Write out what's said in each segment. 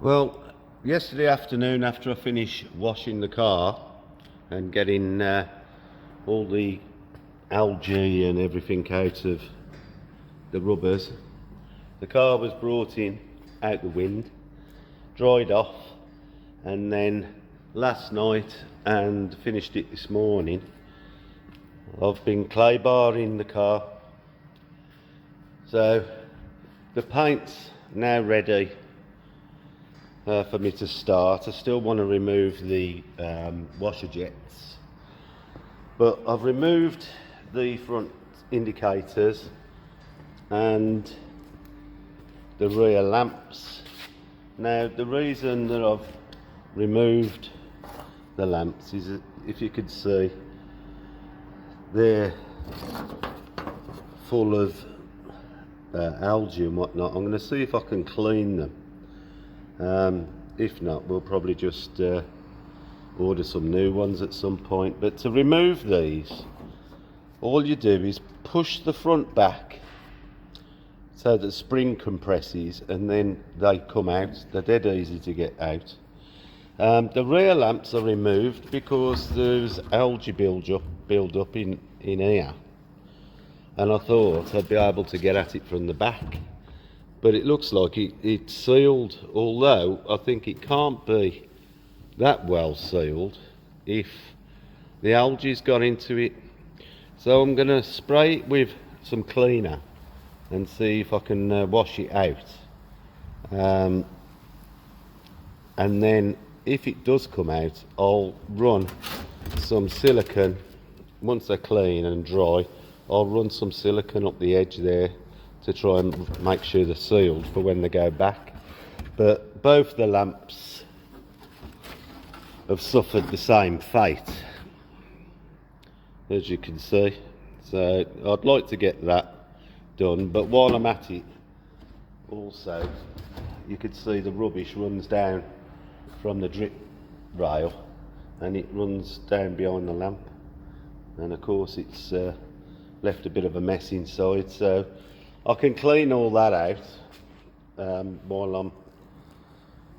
Well, yesterday afternoon after I finished washing the car and getting all the algae and everything out of the rubbers, the car was brought in out the wind, dried off, and then last night and finished it this morning, I've been clay barring the car. So the paint's now ready for me to start. I still want to remove the washer jets, but I've removed the front indicators and the rear lamps. Now the reason that I've removed the lamps is that, if you could see, they're full of algae and whatnot. I'm going to see if I can clean them. If not, we'll probably just order some new ones at some point. But to remove these, all you do is push the front back so that the spring compresses and then they come out. They're dead easy to get out. The rear lamps are removed because there's algae build up in here, and I thought I'd be able to get at it from the back. But it looks like it's sealed, although I think it can't be that well sealed if the algae's got into it. So I'm going to spray it with some cleaner and see if I can wash it out. And then if it does come out, I'll run some silicone. Once they're clean and dry, I'll run some silicone up the edge there to try and make sure they're sealed for when they go back. But both the lamps have suffered the same fate, as you can see. So I'd like to get that done, but while I'm at it, also you could see the rubbish runs down from the drip rail and it runs down behind the lamp, and of course it's left a bit of a mess inside. So I can clean all that out while I'm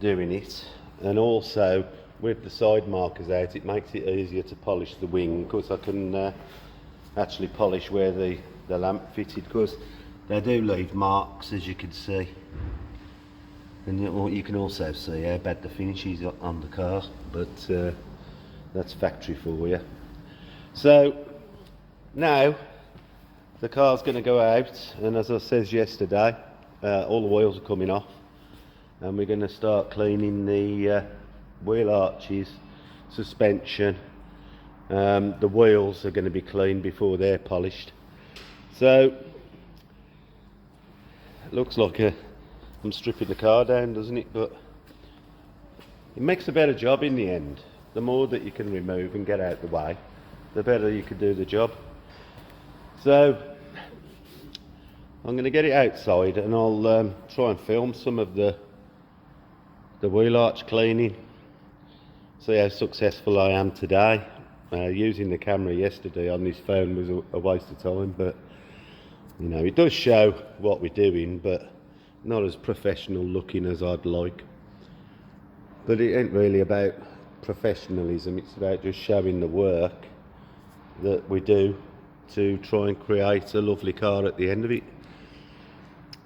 doing it, and also with the side markers out, it makes it easier to polish the wing, because I can actually polish where the lamp fitted, because they do leave marks, as you can see, and you can also see how bad the finish is on the car, but that's factory for you. So now the car's going to go out, and as I said yesterday, all the wheels are coming off, and we're going to start cleaning the wheel arches, suspension. The wheels are going to be cleaned before they're polished. So it looks like I'm stripping the car down, doesn't it? But it makes a better job in the end. The more that you can remove and get out the way, the better you can do the job. So I'm going to get it outside, and I'll try and film some of the wheel arch cleaning, see how successful I am today. Using the camera yesterday on this phone was a waste of time, but you know, it does show what we're doing, but not as professional looking as I'd like. But it ain't really about professionalism, it's about just showing the work that we do to try and create a lovely car at the end of it.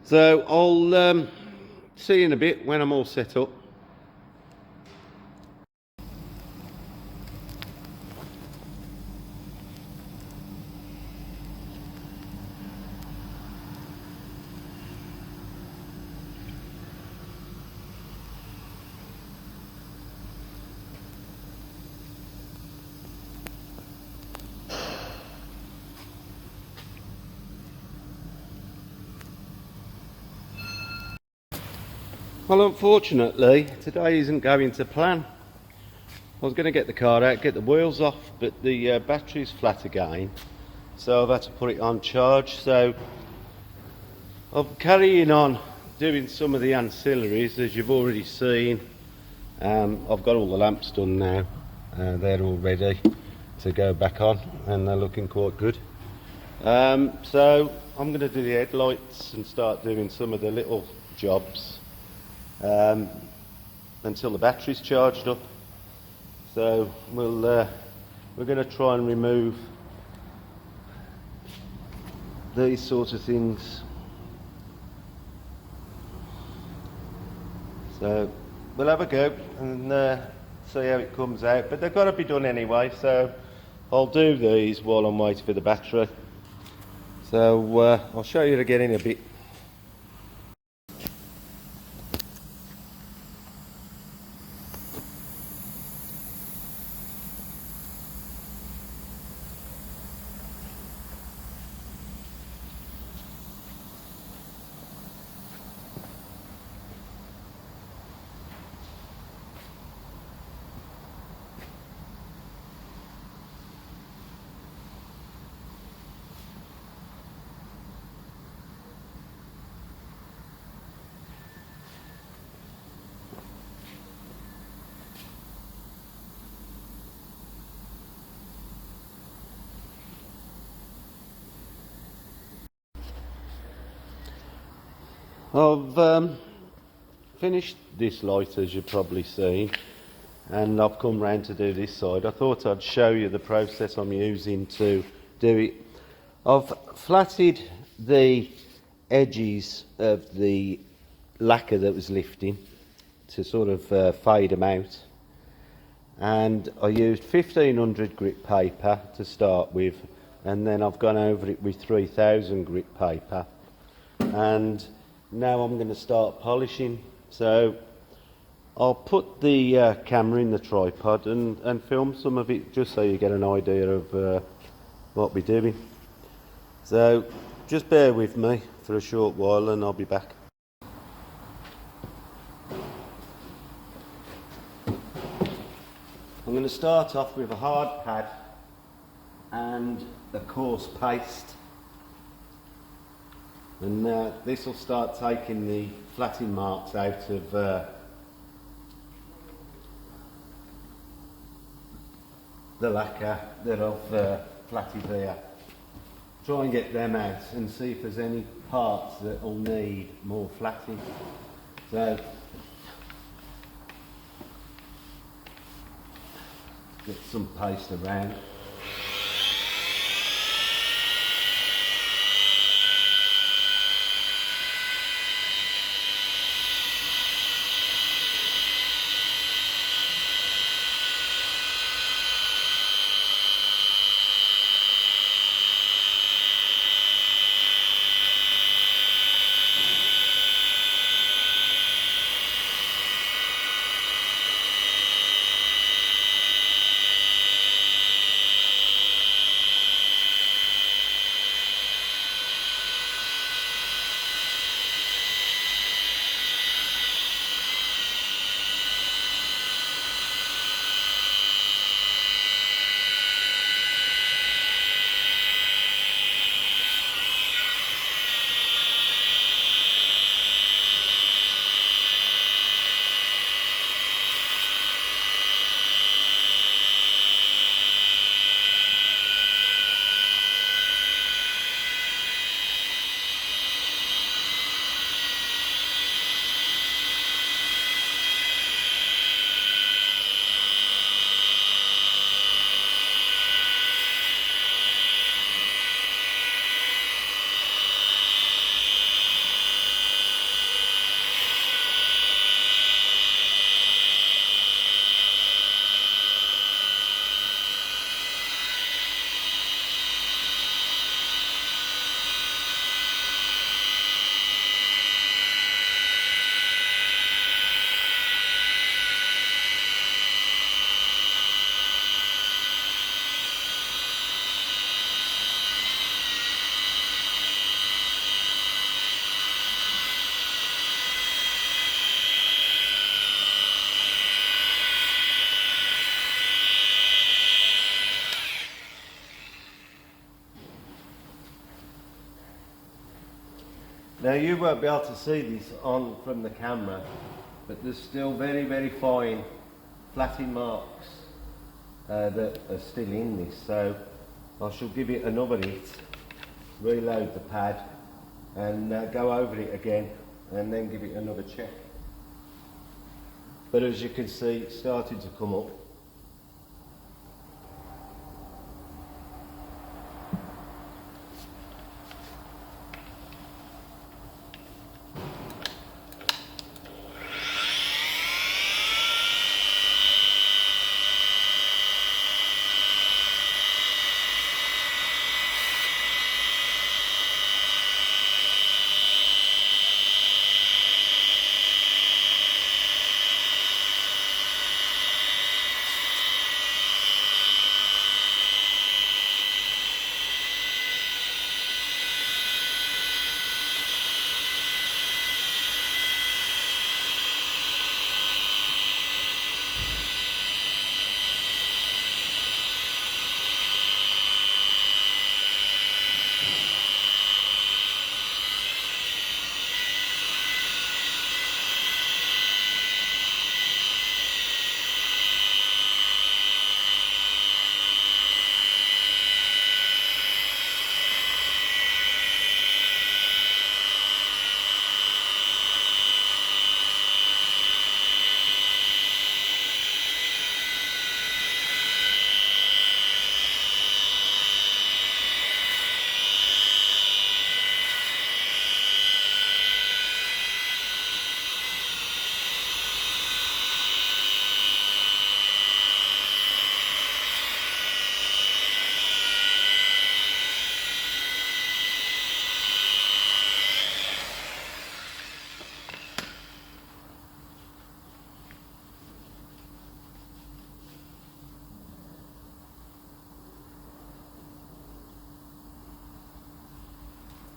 So I'll see you in a bit when I'm all set up. Well, unfortunately, today isn't going to plan. I was going to get the car out, get the wheels off, but the battery's flat again, so I've had to put it on charge. So I'm carrying on doing some of the ancillaries, as you've already seen. I've got all the lamps done now. They're all ready to go back on, and they're looking quite good. So I'm going to do the headlights and start doing some of the little jobs. until the battery's charged up. So we're going to try and remove these sort of things. So we'll have a go and see how it comes out, but they've got to be done anyway, so I'll do these while I'm waiting for the battery. So I'll show you again in a bit. I've finished this light, as you've probably seen, and I've come round to do this side. I thought I'd show you the process I'm using to do it. I've flatted the edges of the lacquer that was lifting to sort of fade them out, and I used 1500 grit paper to start with, and then I've gone over it with 3000 grit paper, and now I'm going to start polishing. So I'll put the camera in the tripod and film some of it, just so you get an idea of what we're doing. So just bear with me for a short while and I'll be back. I'm going to start off with a hard pad and a coarse paste, and this will start taking the flatting marks out of the lacquer that I've flatted there. Try and get them out and see if there's any parts that will need more flatting. So get some paste around. Now you won't be able to see this on from the camera, but there's still very, very fine flatting marks that are still in this. So I shall give it another hit, reload the pad and go over it again and then give it another check. but as you can see, it's starting to come up.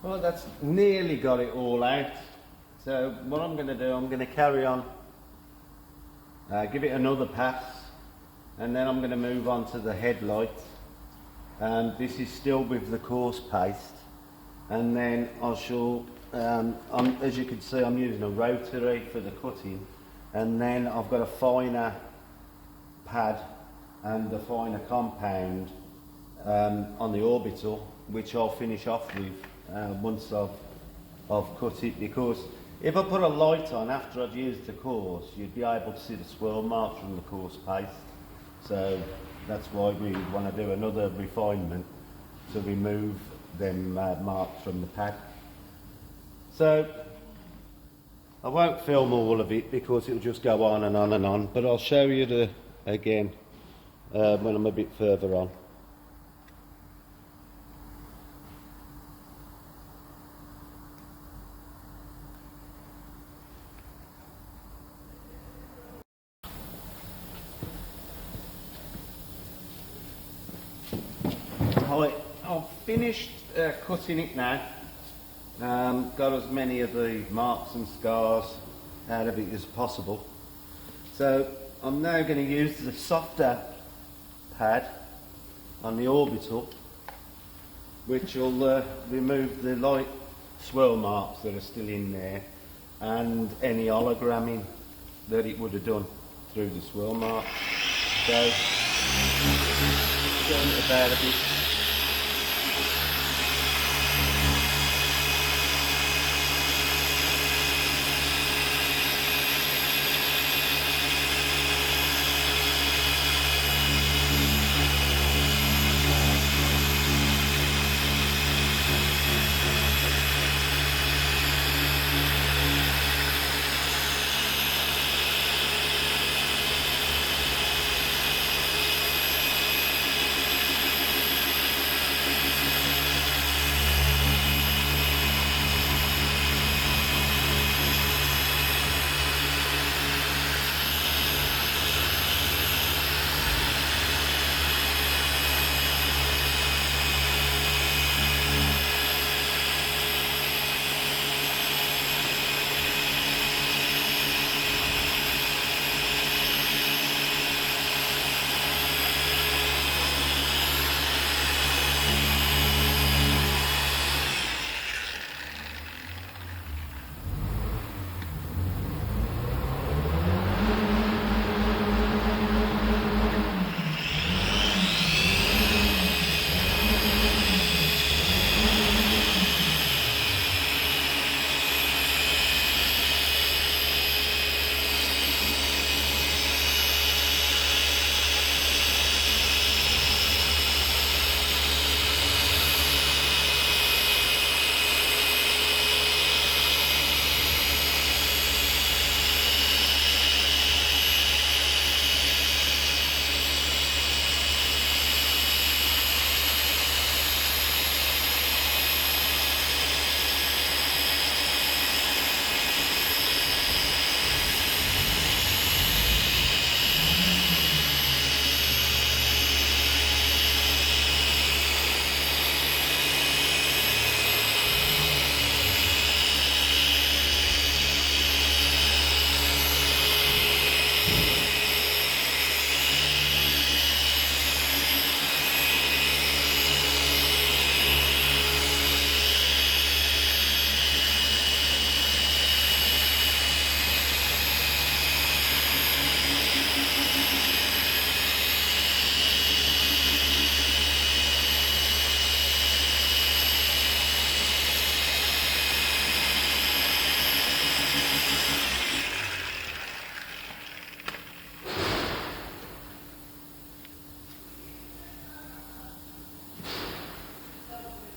Well, that's nearly got it all out. So what I'm going to do, I'm going to carry on, give it another pass, and then I'm going to move on to the headlight. And this is still with the coarse paste. And then I shall, as you can see, I'm using a rotary for the cutting. And then I've got a finer pad and a finer compound on the orbital, which I'll finish off with once I've cut it, because if I put a light on after I've used the coarse, you'd be able to see the swirl marks from the coarse paste. So that's why we want to do another refinement to remove them marks from the pad. So I won't film all of it because it'll just go on and on and on, but I'll show you again when I'm a bit further on. I've finished cutting it now. Got as many of the marks and scars out of it as possible. So I'm now going to use the softer pad on the orbital, which will remove the light swirl marks that are still in there and any hologramming that it would have done through the swirl mark. So going about a bit.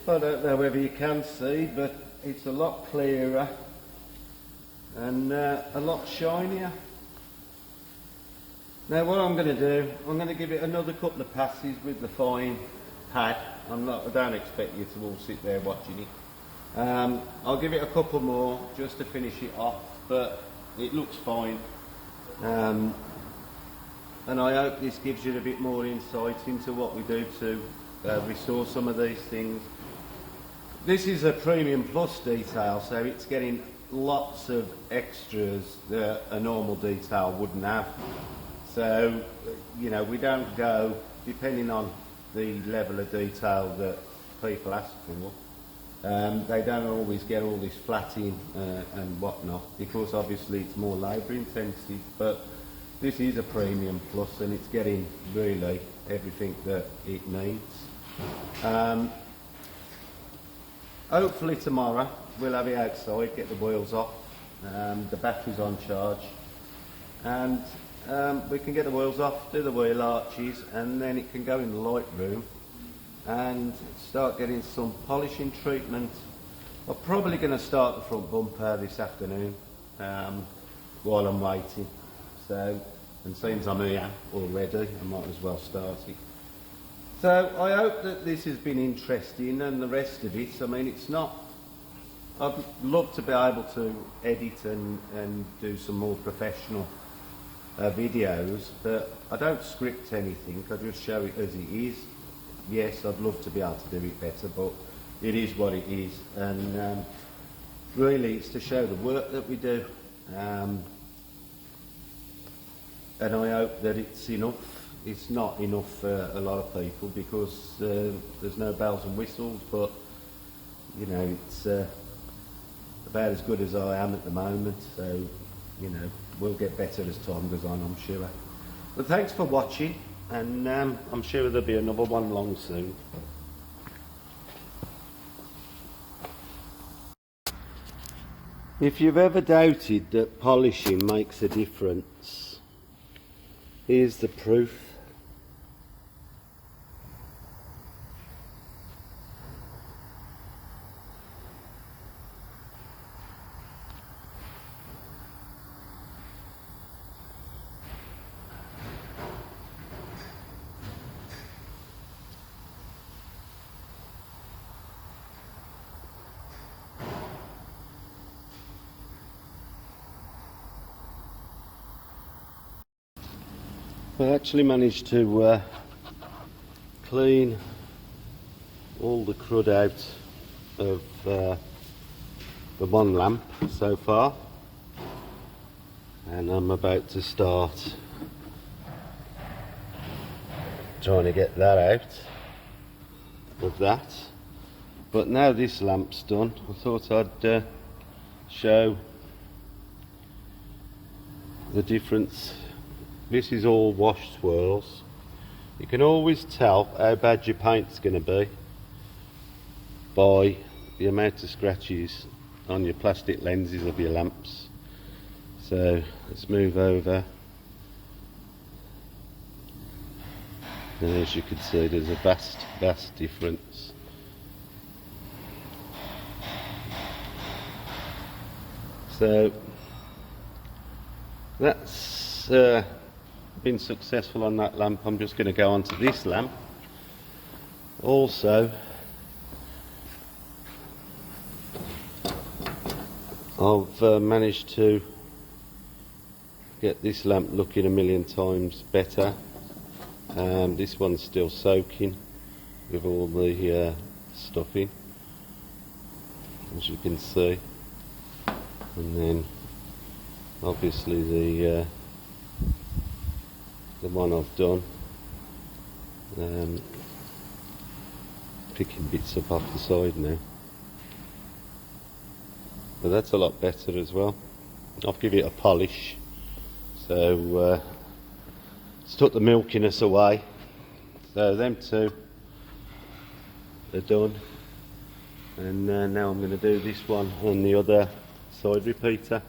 I don't know whether you can see, but it's a lot clearer and a lot shinier. Now what I'm going to do, I'm going to give it another couple of passes with the fine pad. I don't expect you to all sit there watching it. I'll give it a couple more just to finish it off, but it looks fine. And I hope this gives you a bit more insight into what we do to restore some of these things. This is a Premium Plus detail, so it's getting lots of extras that a normal detail wouldn't have. So, you know, we don't go, depending on the level of detail that people ask for, they don't always get all this flatting and whatnot, because obviously it's more labour intensive, but this is a Premium Plus and it's getting really everything that it needs. Hopefully tomorrow we'll have it outside, get the wheels off, the battery's on charge, and we can get the wheels off, do the wheel arches, and then it can go in the light room and start getting some polishing treatment. I'm probably going to start the front bumper this afternoon while I'm waiting. So, and seems I'm here already, I might as well start it. So I hope that this has been interesting, and the rest of it, I mean, it's not, I'd love to be able to edit and do some more professional videos, but I don't script anything, I just show it as it is. Yes, I'd love to be able to do it better, but it is what it is, and really it's to show the work that we do, and I hope that it's enough. It's not enough for a lot of people, because there's no bells and whistles, but you know, it's about as good as I am at the moment, so you know, we'll get better as time goes on, I'm sure. But thanks for watching, and I'm sure there'll be another one long soon. If you've ever doubted that polishing makes a difference, here's the proof. I actually managed to clean all the crud out of the one lamp so far, and I'm about to start trying to get that out of that. But now this lamp's done, I thought I'd show the difference. This is all wash swirls. You can always tell how bad your paint's going to be by the amount of scratches on your plastic lenses of your lamps. So let's move over, and as you can see, there's a vast difference. So that's been successful on that lamp. I'm just going to go on to this lamp. Also, I've managed to get this lamp looking a million times better. This one's still soaking with all the stuff in, as you can see, and then obviously the one I've done, picking bits up off the side now, but that's a lot better as well. I'll give it a polish, so it's took the milkiness away. So them two are done, and now I'm going to do this one on the other side repeater.